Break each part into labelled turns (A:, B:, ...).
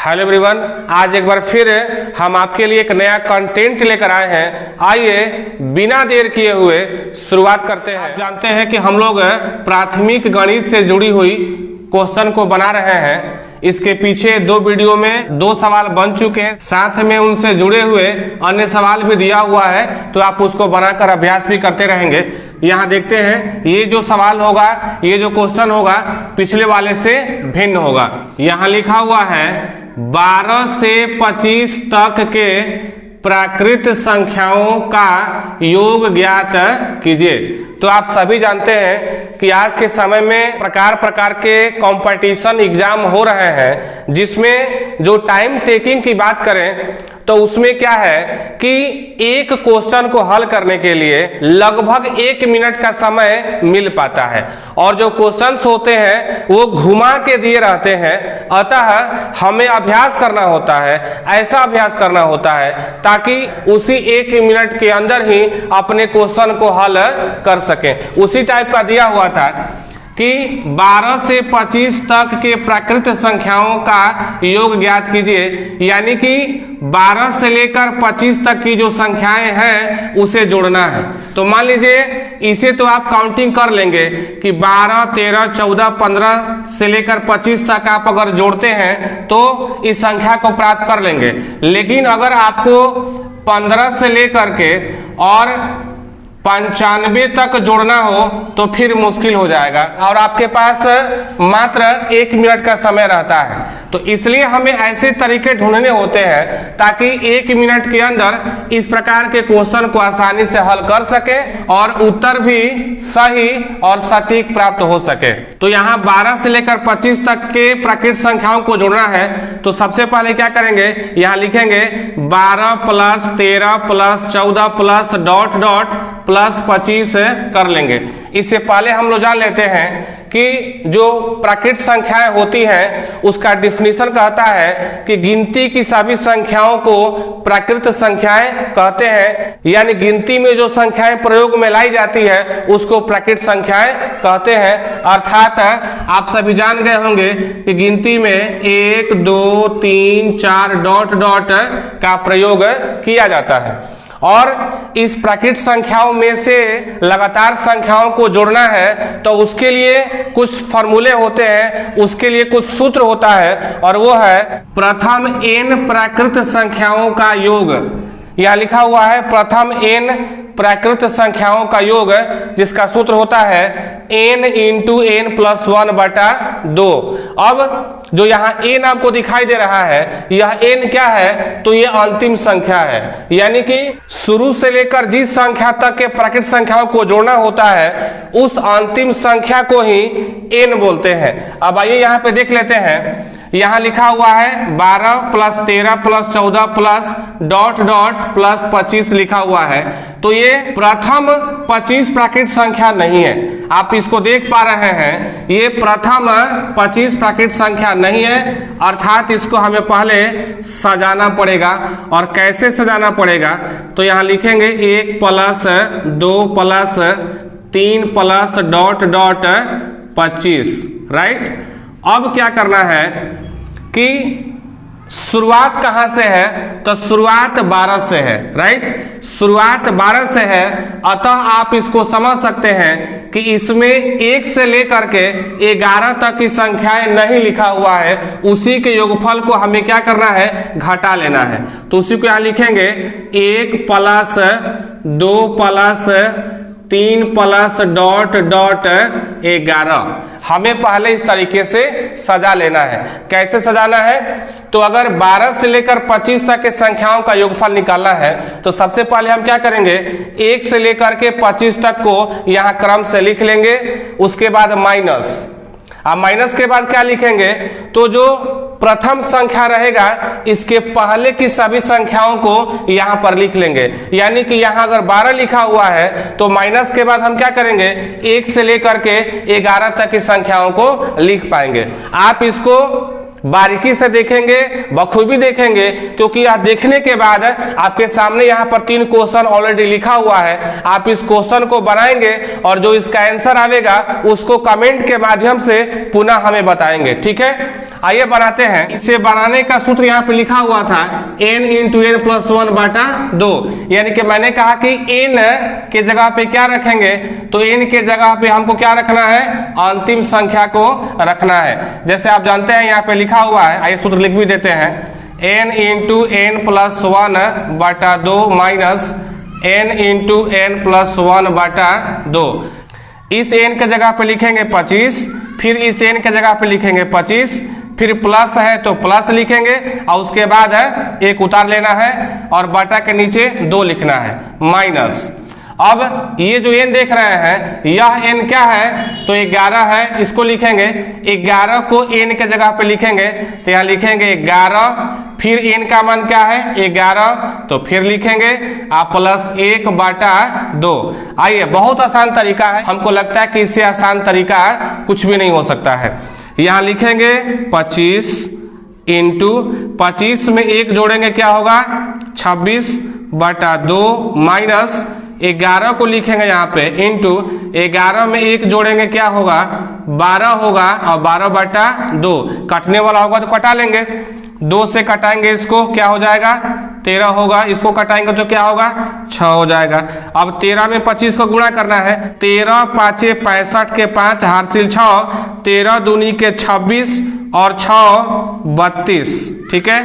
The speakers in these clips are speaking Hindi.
A: हेलो एवरीवन, आज एक बार फिर हम आपके लिए एक नया कंटेंट लेकर आए हैं। आइए बिना देर किए हुए शुरुआत करते हैं। आप जानते हैं कि हम लोग प्राथमिक गणित से जुड़ी हुई क्वेश्चन को बना रहे हैं। इसके पीछे दो वीडियो में 2 सवाल बन चुके हैं, साथ में उनसे जुड़े हुए अन्य सवाल भी दिया हुआ है, तो आप उसको बनाकर अभ्यास भी करते रहेंगे। यहाँ देखते हैं, ये जो सवाल होगा, ये जो क्वेश्चन होगा, पिछले वाले से भिन्न होगा। यहाँ लिखा हुआ है 12 से 25 तक के प्राकृत संख्याओं का योग ज्ञात कीजिए। तो आप सभी जानते हैं कि आज के समय में प्रकार प्रकार के कंपटीशन एग्जाम हो रहे हैं, जिसमें जो टाइम टेकिंग की बात करें तो उसमें क्या है कि एक क्वेश्चन को हल करने के लिए लगभग 1 मिनट का समय मिल पाता है, और जो क्वेश्चंस होते हैं वो घुमा के दिए रहते हैं। अतः हमें अभ्यास करना होता है, ऐसा अभ्यास करना होता है ताकि उसी 1 मिनट के अंदर ही अपने क्वेश्चन को हल कर सकें। उसी टाइप का दिया हुआ था कि 12 से 25 तक के प्राकृत संख्याओं का योग ज्ञात कीजिए, यानी कि 12 से लेकर 25 तक की जो संख्याएं हैं उसे जोड़ना है। तो मान लीजिए इसे तो आप काउंटिंग कर लेंगे कि 12, 13, 14, 15 से लेकर 25 तक आप अगर जोड़ते हैं तो इस संख्या को प्राप्त कर लेंगे। लेकिन अगर आपको 15 से लेकर के और 95 तक जोड़ना हो तो फिर मुश्किल हो जाएगा, और आपके पास मात्र 1 मिनट का समय रहता है। तो इसलिए हमें ऐसे तरीके ढूंढने होते हैं ताकि 1 मिनट के अंदर इस प्रकार के क्वेश्चन को आसानी से हल कर सके और उत्तर भी सही और सटीक प्राप्त हो सके। तो यहाँ 12 से लेकर 25 तक के प्राकृत संख्याओं को जोड़ना है। तो सबसे पहले क्या करेंगे, यहाँ लिखेंगे 12 + 13 + 14 प्लस डॉट डॉट प्लस 25 कर लेंगे। इससे पहले हम लोग जान लेते हैं कि जो प्राकृत संख्याएं होती हैं उसका डिफिनीशन कहता है कि गिनती की सभी संख्याओं को प्राकृत संख्याएं कहते हैं, यानी गिनती में जो संख्याएं प्रयोग में लाई जाती है उसको प्राकृत संख्याएं कहते हैं। अर्थात आप सभी जान गए होंगे कि गिनती में 1, 2, 3, 4 डॉट डॉट का प्रयोग किया जाता है, और इस प्राकृत संख्याओं में से लगातार संख्याओं को जोड़ना है तो उसके लिए कुछ फॉर्मूले होते हैं, उसके लिए कुछ सूत्र होता है, और वो है प्रथम n प्राकृत संख्याओं का योग। यह लिखा हुआ है प्रथम n प्राकृत संख्याओं का योग, जिसका सूत्र होता है n × n + 1/2। अब जो यहाँ n आपको दिखाई दे रहा है, यह n क्या है, तो ये अंतिम संख्या है, यानी कि शुरू से लेकर जिस संख्या तक के प्राकृत संख्याओं को जोड़ना होता है उस अंतिम संख्या को ही n बोलते हैं। अब आइए यहाँ पे देख लेते हैं। यहाँ लिखा हुआ है 12 + 13 + 14 प्लस डॉट डॉट प्लस 25 लिखा हुआ है। तो ये प्रथम 25 प्राकृत संख्या नहीं है, आप इसको देख पा रहे हैं, ये प्रथम 25 प्राकृत संख्या नहीं है। अर्थात इसको हमें पहले सजाना पड़ेगा। और कैसे सजाना पड़ेगा, तो यहाँ लिखेंगे 1 + 2 + 3 प्लस डॉट डॉट 25, राइट। अब क्या करना है कि शुरुआत कहां से है, तो शुरुआत 12 से है, राइट। शुरुआत 12 से है, अतः आप इसको समझ सकते हैं कि इसमें 1 से लेकर के 11 तक की संख्याएं नहीं लिखा हुआ है, उसी के योगफल को हमें क्या करना है, घटा लेना है। तो उसी को यहां लिखेंगे 1 + 2 + 3 प्लस डॉट डॉट 11। हमें पहले इस तरीके से सजा लेना है। कैसे सजाना है, तो अगर 12 से लेकर 25 तक के संख्याओं का योगफल निकालना है तो सबसे पहले हम क्या करेंगे, 1 से लेकर के 25 तक को यहाँ क्रम से लिख लेंगे। उसके बाद माइनस, अब माइनस के बाद क्या लिखेंगे, तो जो प्रथम संख्या रहेगा इसके पहले की सभी संख्याओं को यहाँ पर लिख लेंगे। यानी कि यहाँ अगर 12 लिखा हुआ है तो माइनस के बाद हम क्या करेंगे, 1 से लेकर के 11 तक की संख्याओं को लिख पाएंगे। आप इसको बारीकी से देखेंगे, बखूबी देखेंगे, क्योंकि यह देखने के बाद आपके सामने यहाँ पर 3 क्वेश्चन ऑलरेडी लिखा हुआ है। आप इस क्वेश्चन को बनाएंगे और जो इसका आंसर आएगा उसको कमेंट के माध्यम से पुनः हमें बताएंगे, ठीक है। आइए बनाते हैं। इसे बनाने का सूत्र यहाँ पे लिखा हुआ था n इंटू एन प्लस 1 बटा 2, यानी कि मैंने कहा कि n के जगह पे क्या रखेंगे, तो n के जगह पे हमको क्या रखना है, अंतिम संख्या को रखना है। जैसे आप जानते हैं यहाँ पे लिखा हुआ है, आइए सूत्र लिख भी देते हैं, n इंटू एन प्लस 1 बटा 2 minus n into n plus 1 बटा 2। इस n के जगह पे लिखेंगे 25, फिर इस n के जगह पे लिखेंगे 25, फिर प्लस है तो प्लस लिखेंगे और उसके बाद है एक उतार लेना है और बटा के नीचे 2 लिखना है माइनस। अब ये जो n देख रहे हैं यह n क्या है, तो 11 है, इसको लिखेंगे 11 को n के जगह पे लिखेंगे तो यहाँ लिखेंगे 11, फिर n का मान क्या है 11, तो फिर लिखेंगे प्लस 1 बटा 2। आइए बहुत आसान तरीका है, हमको लगता है कि इससे आसान तरीका कुछ भी नहीं हो सकता है। यहाँ लिखेंगे 25 इंटू 25 में 1 जोड़ेंगे क्या होगा 26 बटा 2 माइनस 11 को लिखेंगे यहाँ पे इंटू 11 में 1 जोड़ेंगे क्या होगा 12 होगा और 12 बटा 2, कटने वाला होगा तो कटा लेंगे, 2 से कटाएंगे इसको क्या हो जाएगा 13 होगा, इसको कटाएंगे तो क्या होगा 6 हो जाएगा। अब 13 में 25 को गुणा करना है, 13 पाँचे 65 के 5 हासिल 6, 13 दूनी के 26 और 6 32, ठीक है,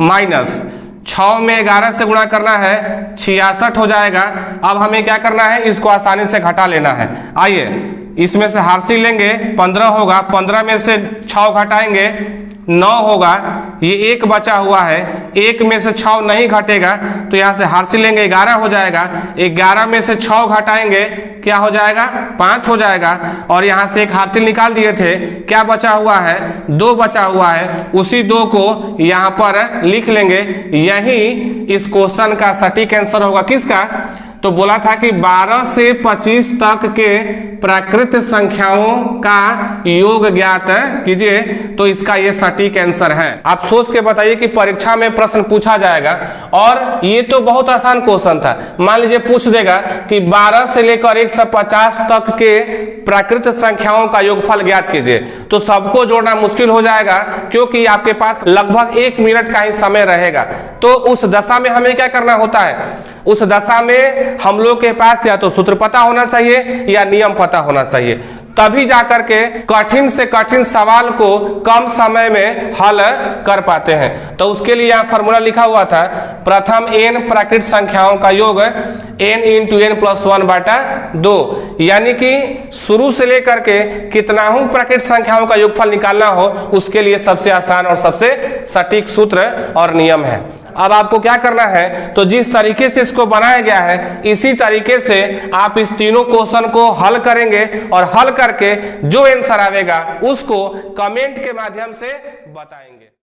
A: माइनस 6 में 11 से गुणा करना है 66 हो जाएगा। अब हमें क्या करना है, इसको आसानी से घटा लेना है। आइए इसमें से हासिल लेंगे 15 होगा, 15 में से 6 घटाएंगे 9 होगा, ये 1 बचा हुआ है, 1 में से 6 नहीं घटेगा तो यहाँ से हासिल लेंगे 11 हो जाएगा, 11 में से 6 घटाएंगे क्या हो जाएगा 5 हो जाएगा, और यहाँ से एक हासिल निकाल दिए थे, क्या बचा हुआ है 2 बचा हुआ है, उसी 2 को यहाँ पर लिख लेंगे। यही इस क्वेश्चन का सटीक आंसर होगा किसका, तो बोला था कि 12 से 25 तक के प्राकृत संख्याओं का योग ज्ञात कीजिए, तो इसका ये सटीक आंसर है। आप सोच के बताइए कि परीक्षा में प्रश्न पूछा जाएगा और ये तो बहुत आसान क्वेश्चन था, मान लीजिए पूछ देगा कि 12 से लेकर 150 तक के प्राकृत संख्याओं का योगफल ज्ञात कीजिए, तो सबको जोड़ना मुश्किल हो जाएगा क्योंकि आपके पास लगभग 1 मिनट का ही समय रहेगा। तो उस दशा में हमें क्या करना होता है, उस दशा में हम लोग के पास या तो सूत्र पता होना चाहिए या नियम पता होना चाहिए, तभी जाकर के कठिन से कठिन सवाल को कम समय में हल कर पाते हैं। तो उसके लिए यहाँ फॉर्मूला लिखा हुआ था, प्रथम n प्राकृत संख्याओं का योग n इंटू एन प्लस 1 बटा 2, यानी कि शुरू से लेकर के कितना हूं प्राकृत संख्याओं का योगफल निकालना हो उसके लिए सबसे आसान और सबसे सटीक सूत्र और नियम है। अब आपको क्या करना है, तो जिस तरीके से इसको बनाया गया है इसी तरीके से आप इस तीनों क्वेश्चन को हल करेंगे और हल करके जो आंसर आएगा उसको कमेंट के माध्यम से बताएंगे।